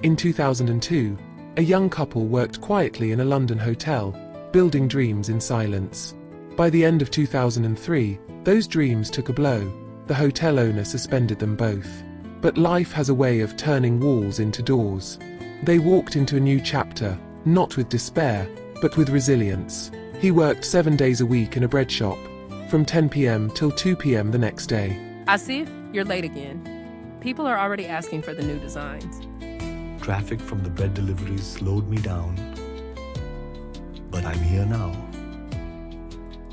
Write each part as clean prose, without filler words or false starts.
In 2002, a young couple worked quietly in a London hotel, building dreams in silence. By the end of 2003, those dreams took a blow. The hotel owner suspended them both. But life has a way of turning walls into doors. They walked into a new chapter, not with despair, but with resilience. He worked 7 days a week in a bread shop, from 10 p.m. till 2 p.m. the next day. Asif, you're late again. People are already asking for the new designs. Traffic from the bread deliveries slowed me down. But I'm here now.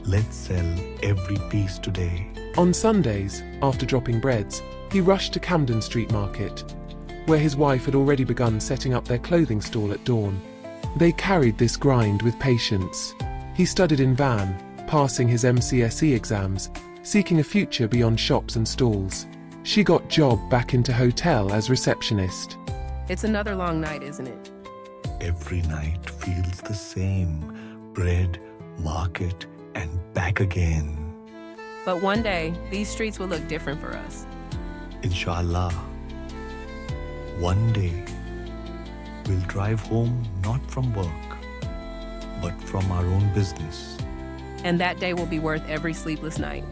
Let's sell every piece today. On Sundays, after dropping breads, he rushed to Camden Street Market, where his wife had already begun setting up their clothing stall at dawn. They carried this grind with patience. He studied in Van, passing his MCSE exams, seeking a future beyond shops and stalls. She got job back into hotel as receptionist. It's another long night, isn't it? Every night feels the same. Bread, market, and back again. But one day, these streets will look different for us. Inshallah. One day, we'll drive home not from work, but from our own business. And that day will be worth every sleepless night.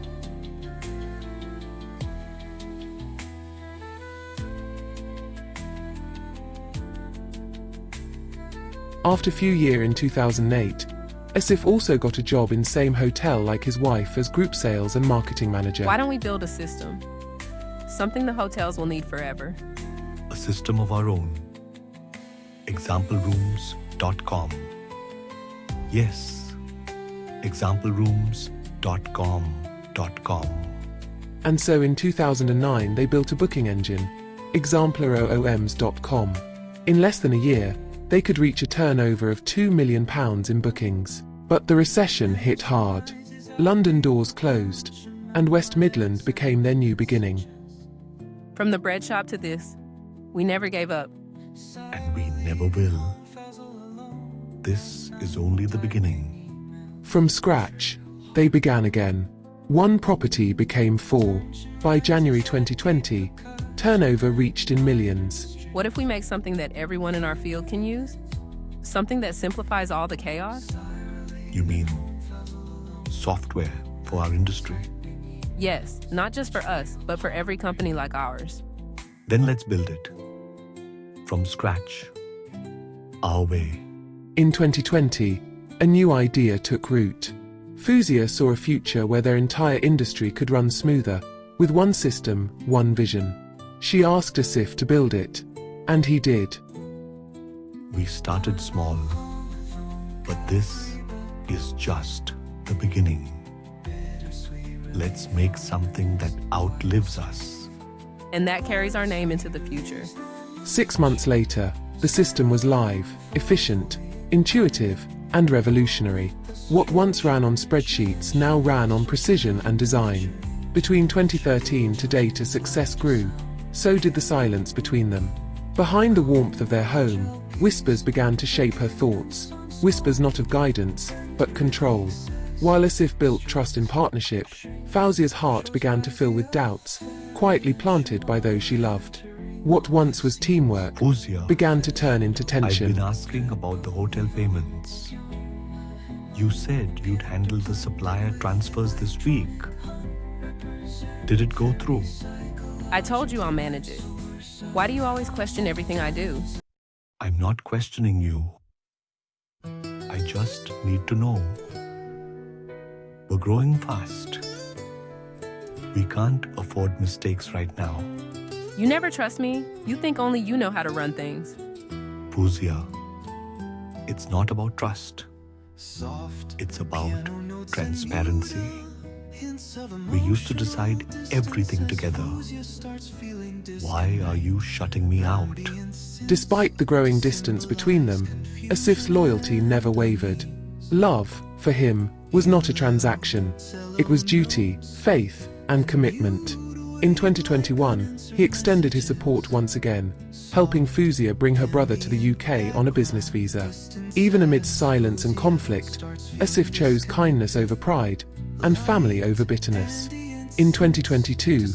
After a few years in 2008, Asif also got a job in same hotel like his wife as group sales and marketing manager. Why don't we build a system? Something the hotels will need forever. A system of our own. ExampleRooms.com. Yes, ExampleRooms.com. And so in 2009 they built a booking engine, ExampleRooms.com. In less than a year, they could reach a turnover of £2 million in bookings. But the recession hit hard. London doors closed, and West Midland became their new beginning. From the bread shop to this, we never gave up. And we never will. This is only the beginning. From scratch, they began again. One property became 4. By January 2020, turnover reached in millions. What if we make something that everyone in our field can use? Something that simplifies all the chaos? You mean software for our industry? Yes, not just for us, but for every company like ours. Then let's build it. From scratch. Our way. In 2020, a new idea took root. Fouzia saw a future where their entire industry could run smoother, with one system, one vision. She asked Asif to build it, and he did. We started small, but this is just the beginning. Let's make something that outlives us. And that carries our name into the future. 6 months later, the system was live, efficient, intuitive, and revolutionary. What once ran on spreadsheets now ran on precision and design. Between 2013 to date, as success grew, so did the silence between them. Behind the warmth of their home, whispers began to shape her thoughts. Whispers not of guidance, but control. While Asif built trust in partnership, Fouzia's heart began to fill with doubts, quietly planted by those she loved. What once was teamwork Fouzia, began to turn into tension. I've been asking about the hotel payments. You said you'd handle the supplier transfers this week. Did it go through? I told you I'll manage it. Why do you always question everything I do? I'm not questioning you. I just need to know. We're growing fast. We can't afford mistakes right now. You never trust me. You think only you know how to run things. Fouzia, it's not about trust. It's about transparency. We used to decide everything together. Why are you shutting me out? Despite the growing distance between them, Asif's loyalty never wavered. Love, for him, was not a transaction. It was duty, faith, and commitment. In 2021, he extended his support once again, helping Fouzia bring her brother to the UK on a business visa. Even amidst silence and conflict, Asif chose kindness over pride, and family over bitterness. In 2022,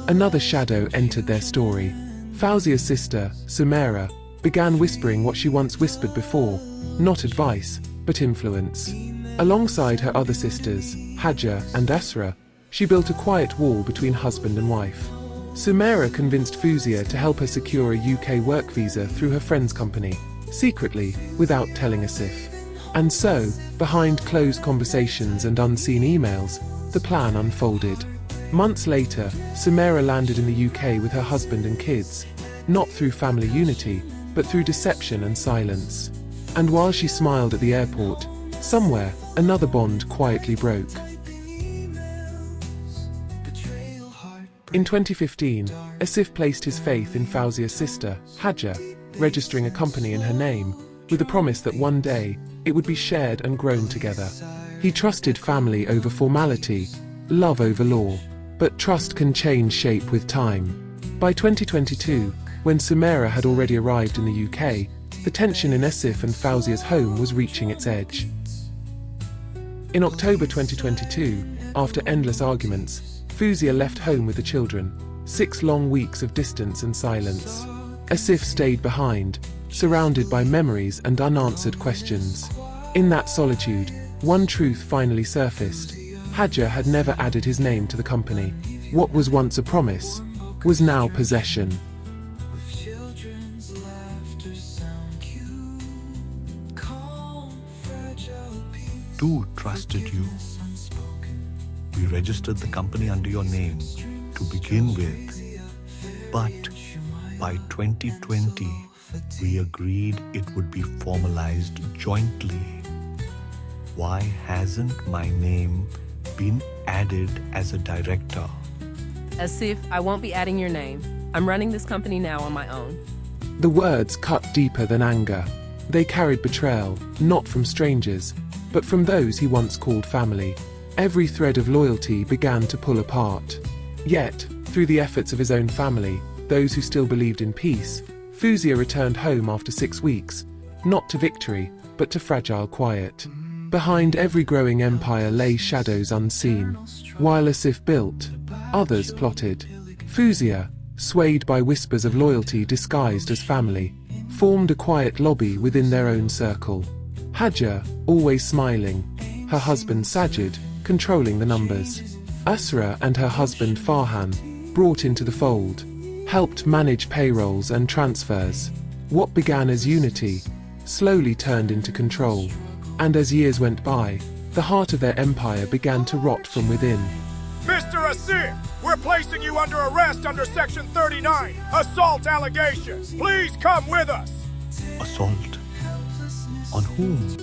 another shadow entered their story. Fouzia's sister, Sumaira, began whispering what she once whispered before, not advice, but influence. Alongside her other sisters, Hajar and Asra, she built a quiet wall between husband and wife. Sumaira convinced Fouzia to help her secure a UK work visa through her friend's company, secretly, without telling Asif. And so, behind closed conversations and unseen emails, the plan unfolded. Months later, Sumaira landed in the UK with her husband and kids, not through family unity, but through deception and silence. And while she smiled at the airport, somewhere, another bond quietly broke. In 2015, Asif placed his faith in Fouzia's sister, Hajar, registering a company in her name, with a promise that one day, it would be shared and grown together. He trusted family over formality, love over law, but trust can change shape with time. By 2022, when Sumaira had already arrived in the UK, the tension in Asif and Fouzia's home was reaching its edge. In October 2022, after endless arguments, Fouzia left home with the children, 6 long weeks of distance and silence. Asif stayed behind, surrounded by memories and unanswered questions. In that solitude, one truth finally surfaced. Hajar had never added his name to the company. What was once a promise was now possession. Too trusted you. We registered the company under your name to begin with, but by 2020, we agreed it would be formalized jointly. Why hasn't my name been added as a director? Asif, I won't be adding your name. I'm running this company now on my own. The words cut deeper than anger. They carried betrayal, not from strangers, but from those he once called family. Every thread of loyalty began to pull apart. Yet, through the efforts of his own family, those who still believed in peace, Fouzia returned home after 6 weeks, not to victory, but to fragile quiet. Behind every growing empire lay shadows unseen. While Asif built, others plotted. Fouzia, swayed by whispers of loyalty disguised as family, formed a quiet lobby within their own circle. Hajar, always smiling, her husband Sajid, controlling the numbers. Asra and her husband Farhan, brought into the fold, helped manage payrolls and transfers. What began as unity, slowly turned into control. And as years went by, the heart of their empire began to rot from within. Mr. Asif, we're placing you under arrest under Section 39, assault allegations. Please come with us. Assault? On whom?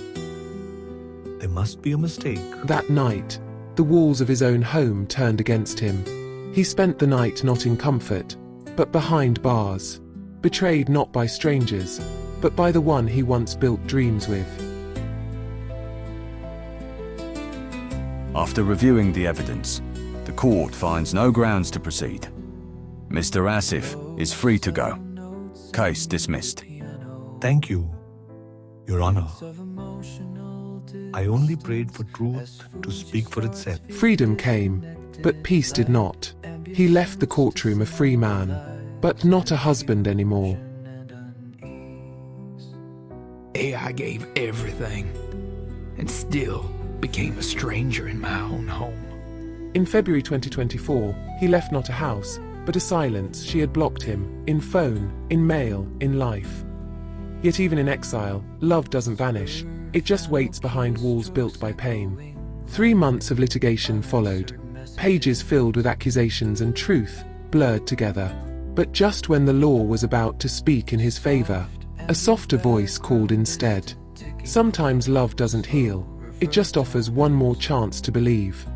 There must be a mistake. That night, the walls of his own home turned against him. He spent the night not in comfort, but behind bars, betrayed not by strangers, but by the one he once built dreams with. After reviewing the evidence, the court finds no grounds to proceed. Mr. Asif is free to go. Case dismissed. Thank you, Your Honor. I only prayed for truth to speak for itself. Freedom came, but peace did not. He left the courtroom a free man, but not a husband anymore. I gave everything, and still became a stranger in my own home. In February 2024, he left not a house, but a silence. She had blocked him, in phone, in mail, in life. Yet even in exile, love doesn't vanish. It just waits behind walls built by pain. 3 months of litigation followed, pages filled with accusations and truth, blurred together. But just when the law was about to speak in his favor, a softer voice called instead. Sometimes love doesn't heal, it just offers one more chance to believe.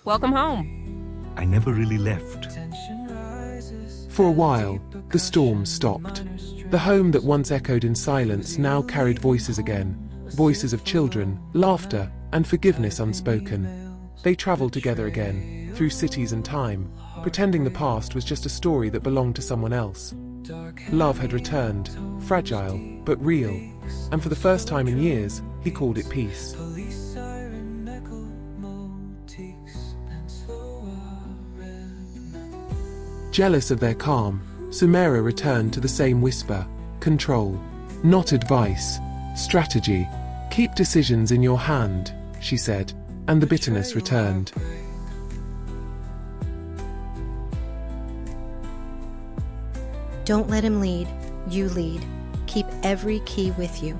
Welcome home. I never really left. For a while, the storm stopped. The home that once echoed in silence now carried voices again, voices of children, laughter, and forgiveness unspoken. They traveled together again, through cities and time, pretending the past was just a story that belonged to someone else. Love had returned, fragile, but real, and for the first time in years, he called it peace. Jealous of their calm, Sumaira returned to the same whisper. control, not advice. Strategy. Keep decisions in your hand, she said, and the bitterness returned. Don't let him lead, you lead. Keep every key with you.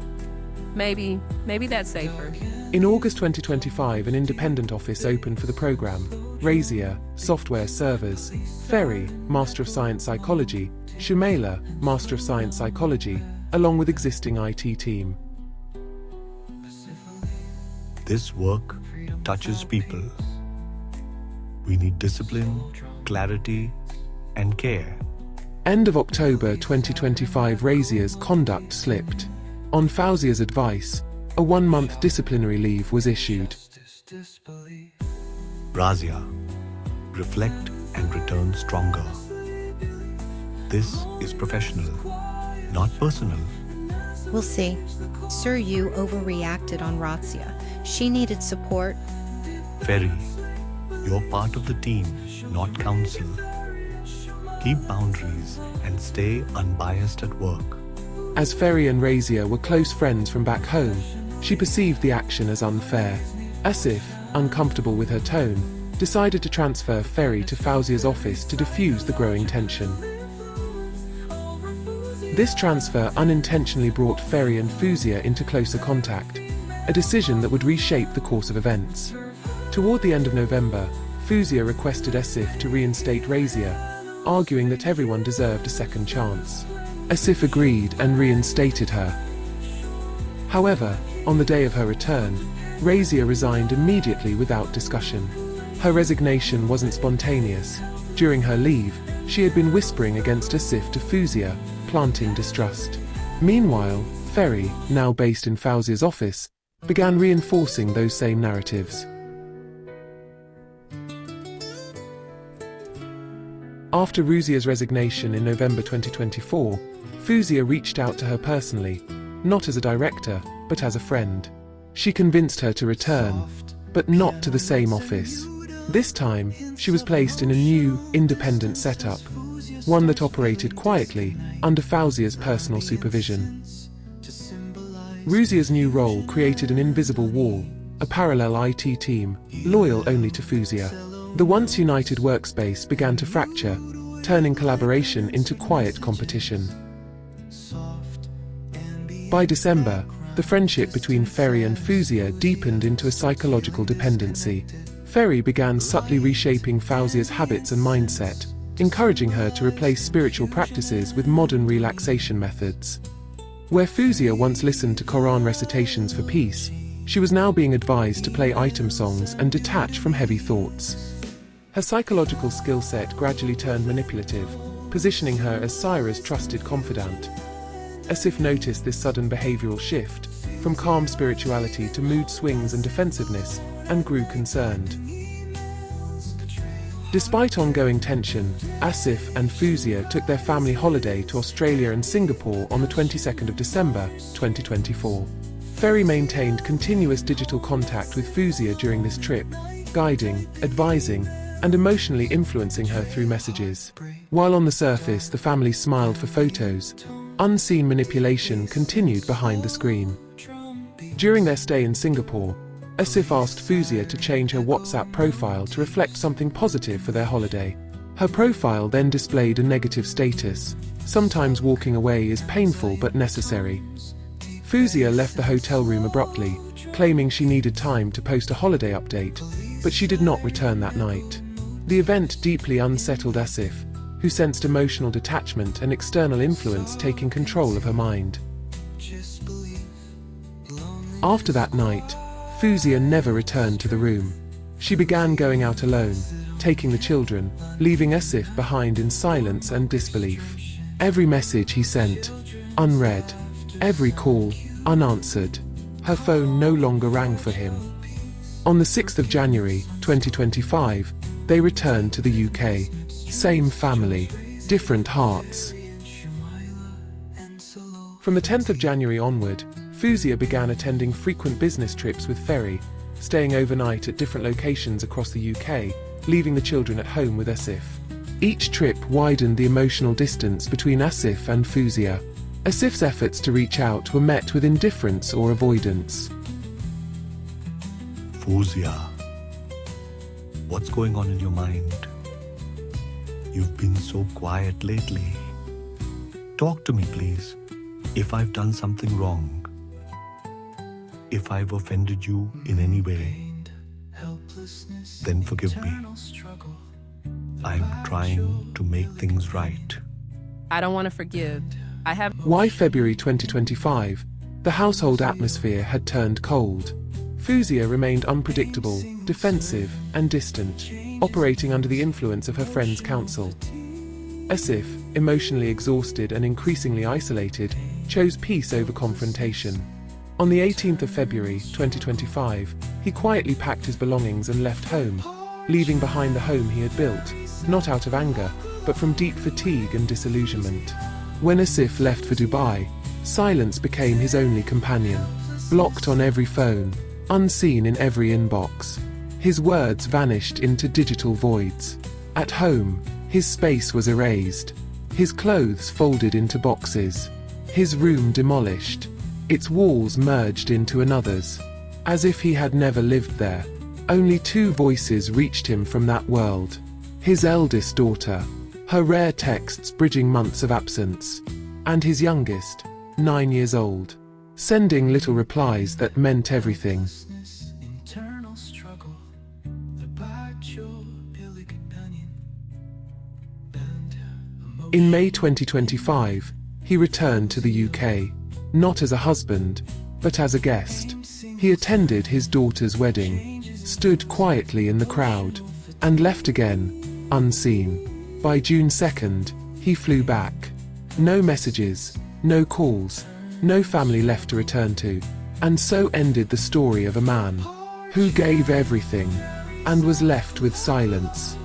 Maybe that's safer. In August 2025, an independent office opened for the program. Razia, software servers. Ferry, Master of Science Psychology. Shumaila, Master of Science Psychology, along with existing IT team. This work touches people. We need discipline, clarity, and care. End of October 2025, Razia's conduct slipped. On Fouzia's advice, a 1-month disciplinary leave was issued. Razia, reflect and return stronger. This is professional, not personal. We'll see. Sir, you overreacted on Razia. She needed support. Ferry, you're part of the team, not counsel. Keep boundaries and stay unbiased at work. As Ferry and Razia were close friends from back home, she perceived the action as unfair. Asif, uncomfortable with her tone, decided to transfer Ferry to Fouzia's office to diffuse the growing tension. This transfer unintentionally brought Ferry and Fouzia into closer contact, a decision that would reshape the course of events. Toward the end of November, Fouzia requested Asif to reinstate Razia, arguing that everyone deserved a second chance. Asif agreed and reinstated her. However, on the day of her return, Razia resigned immediately without discussion. Her resignation wasn't spontaneous. During her leave, she had been whispering against Asif to Fouzia, planting distrust. Meanwhile, Ferry, now based in Fouzia's office, began reinforcing those same narratives. After Razia's resignation in November 2024, Fouzia reached out to her personally, not as a director, but as a friend. She convinced her to return, but not to the same office. This time, she was placed in a new, independent setup, one that operated quietly, under Fouzia's personal supervision. Razia's new role created an invisible wall, a parallel IT team, loyal only to Fouzia. The once united workspace began to fracture, turning collaboration into quiet competition. By December, the friendship between Ferry and Fouzia deepened into a psychological dependency. Ferry began subtly reshaping Fouzia's habits and mindset, encouraging her to replace spiritual practices with modern relaxation methods. Where Fouzia once listened to Quran recitations for peace, she was now being advised to play item songs and detach from heavy thoughts. Her psychological skill set gradually turned manipulative, positioning her as Syra's trusted confidant. Asif noticed this sudden behavioral shift, from calm spirituality to mood swings and defensiveness, and grew concerned. Despite ongoing tension, Asif and Fouzia took their family holiday to Australia and Singapore on the 22nd of December, 2024. Ferry maintained continuous digital contact with Fouzia during this trip, guiding, advising, and emotionally influencing her through messages. While on the surface the family smiled for photos, unseen manipulation continued behind the screen. During their stay in Singapore, Asif asked Fouzia to change her WhatsApp profile to reflect something positive for their holiday. Her profile then displayed a negative status. Sometimes walking away is painful but necessary. Fouzia left the hotel room abruptly, claiming she needed time to post a holiday update, but she did not return that night. The event deeply unsettled Asif, who sensed emotional detachment and external influence taking control of her mind. After that night, Fouzia never returned to the room. She began going out alone, taking the children, leaving Asif behind in silence and disbelief. Every message he sent, unread. Every call, unanswered. Her phone no longer rang for him. On the 6th of January, 2025, they returned to the UK. Same family, different hearts. From the 10th of January onward, Fouzia began attending frequent business trips with Ferry, staying overnight at different locations across the UK, leaving the children at home with Asif. Each trip widened the emotional distance between Asif and Fouzia. Asif's efforts to reach out were met with indifference or avoidance. Fouzia, what's going on in your mind? You've been so quiet lately. Talk to me, please. If I've done something wrong, if I've offended you in any way, then forgive me. I'm trying to make things right. I don't want to forgive. I have. Why February 2025? The household atmosphere had turned cold. Fouzia remained unpredictable, defensive, and distant, operating under the influence of her friend's counsel. Asif, emotionally exhausted and increasingly isolated, chose peace over confrontation. On the 18th of February 2025, he quietly packed his belongings and left home, leaving behind the home he had built, not out of anger, but from deep fatigue and disillusionment. When Asif left for Dubai, silence became his only companion, blocked on every phone, unseen in every inbox. His words vanished into digital voids. At home, his space was erased, his clothes folded into boxes, his room demolished, its walls merged into another's. As if he had never lived there, only two voices reached him from that world. His eldest daughter, her rare texts bridging months of absence, and his youngest, 9 years old, sending little replies that meant everything. In May 2025, he returned to the UK, not as a husband, but as a guest. He attended his daughter's wedding, stood quietly in the crowd, and left again, unseen. By June 2nd, he flew back. No messages, no calls, no family left to return to, and so ended the story of a man who gave everything and was left with silence.